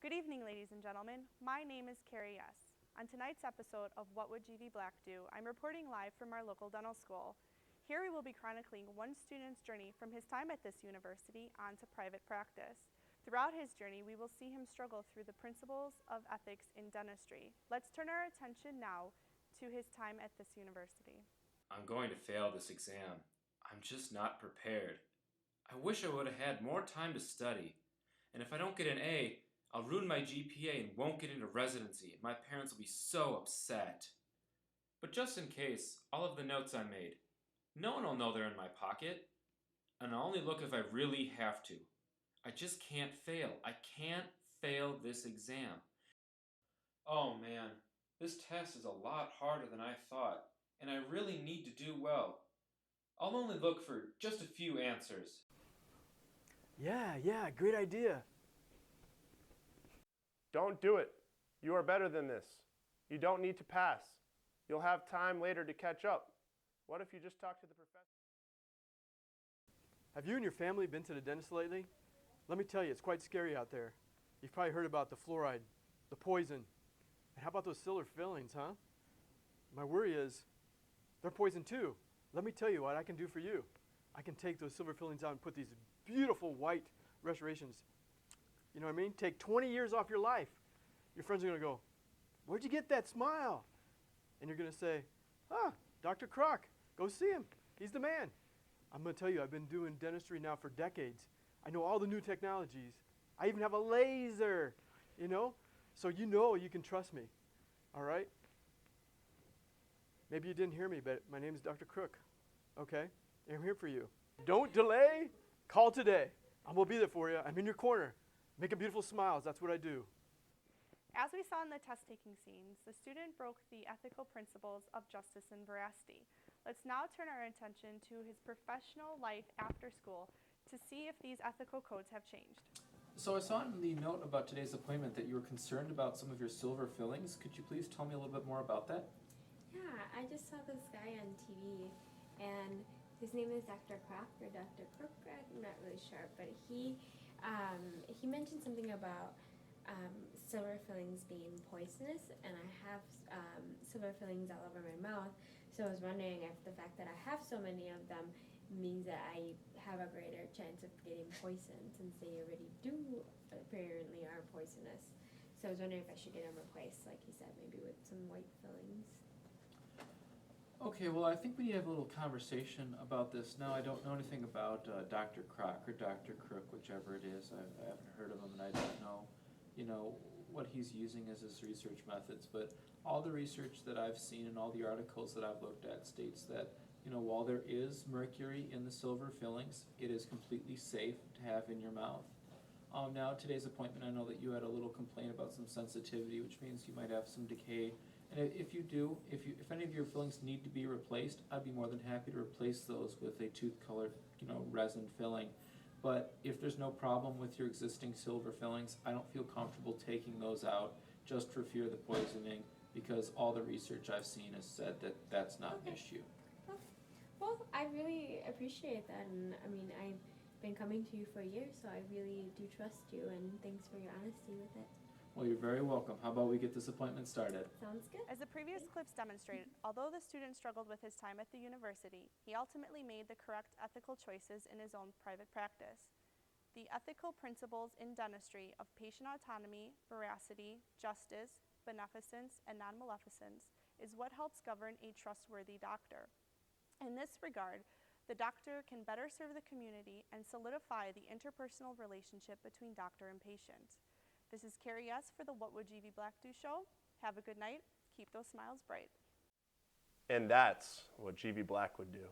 Good evening, ladies and gentlemen. My name is Carrie S. On tonight's episode of What Would GV Black Do, I'm reporting live from our local dental school. Here we will be chronicling one student's journey from his time at this university on to private practice. Throughout his journey, we will see him struggle through the principles of ethics in dentistry. Let's turn our attention now to his time at this university. I'm going to fail this exam. I'm just not prepared. I wish I would have had more time to study. And if I don't get an A, I'll ruin my GPA and won't get into residency, and my parents will be so upset. But just in case, all of the notes I made, no one will know they're in my pocket, and I'll only look if I really have to. I just can't fail. I can't fail this exam. Oh man, this test is a lot harder than I thought, and I really need to do well. I'll only look for just a few answers. Yeah, great idea. Don't do it. You are better than this. You don't need to pass. You'll have time later to catch up. What if you just talk to the professor? Have you and your family been to the dentist lately? Let me tell you, it's quite scary out there. You've probably heard about the fluoride, the poison. And how about those silver fillings, huh? My worry is, they're poison too. Let me tell you what I can do for you. I can take those silver fillings out and put these beautiful white restorations. You know what I mean? Take 20 years off your life. Your friends are going to go, where'd you get that smile? And you're going to say, Dr. Kroc, go see him. He's the man. I'm going to tell you, I've been doing dentistry now for decades. I know all the new technologies. I even have a laser, So you can trust me, all right? Maybe you didn't hear me, but my name is Dr. Crook, okay? I'm here for you. Don't delay. Call today. I'm going to be there for you. I'm in your corner. Making beautiful smiles. That's what I do. As we saw in the test-taking scenes, the student broke the ethical principles of justice and veracity. Let's now turn our attention to his professional life after school to see if these ethical codes have changed. So I saw in the note about today's appointment that you were concerned about some of your silver fillings. Could you please tell me a little bit more about that? Yeah, I just saw this guy on TV, and his name is Dr. Kroc or Dr. Crook. I'm not really sure, but he mentioned something about silver fillings being poisonous, and I have silver fillings all over my mouth. So I was wondering if the fact that I have so many of them means that I have a greater chance of getting poisoned, since they already do apparently are poisonous. So I was wondering if I should get them replaced, like he said, maybe with some white fillings. Okay, well, I think we need to have a little conversation about this. Now, I don't know anything about Dr. Kroc or Dr. Crook, whichever it is. I haven't heard of him, and I don't know, what he's using as his research methods. But all the research that I've seen and all the articles that I've looked at states that, while there is mercury in the silver fillings, it is completely safe to have in your mouth. Now, today's appointment, I know that you had a little complaint about some sensitivity, which means you might have some decay. And if you do, if any of your fillings need to be replaced, I'd be more than happy to replace those with a tooth-colored, resin filling. But if there's no problem with your existing silver fillings, I don't feel comfortable taking those out just for fear of the poisoning, because all the research I've seen has said that that's not an issue. Well, I really appreciate that, and I've been coming to you for years, so I really do trust you, and thanks for your honesty with it. Well, you're very welcome. How about we get this appointment started? Sounds good. As the previous clips demonstrated, although the student struggled with his time at the university, he ultimately made the correct ethical choices in his own private practice. The ethical principles in dentistry of patient autonomy, veracity, justice, beneficence, and non-maleficence is what helps govern a trustworthy doctor. In this regard, the doctor can better serve the community and solidify the interpersonal relationship between doctor and patient. This is Carrie S. for the What Would GV Black Do show. Have a good night. Keep those smiles bright. And that's what GV Black would do.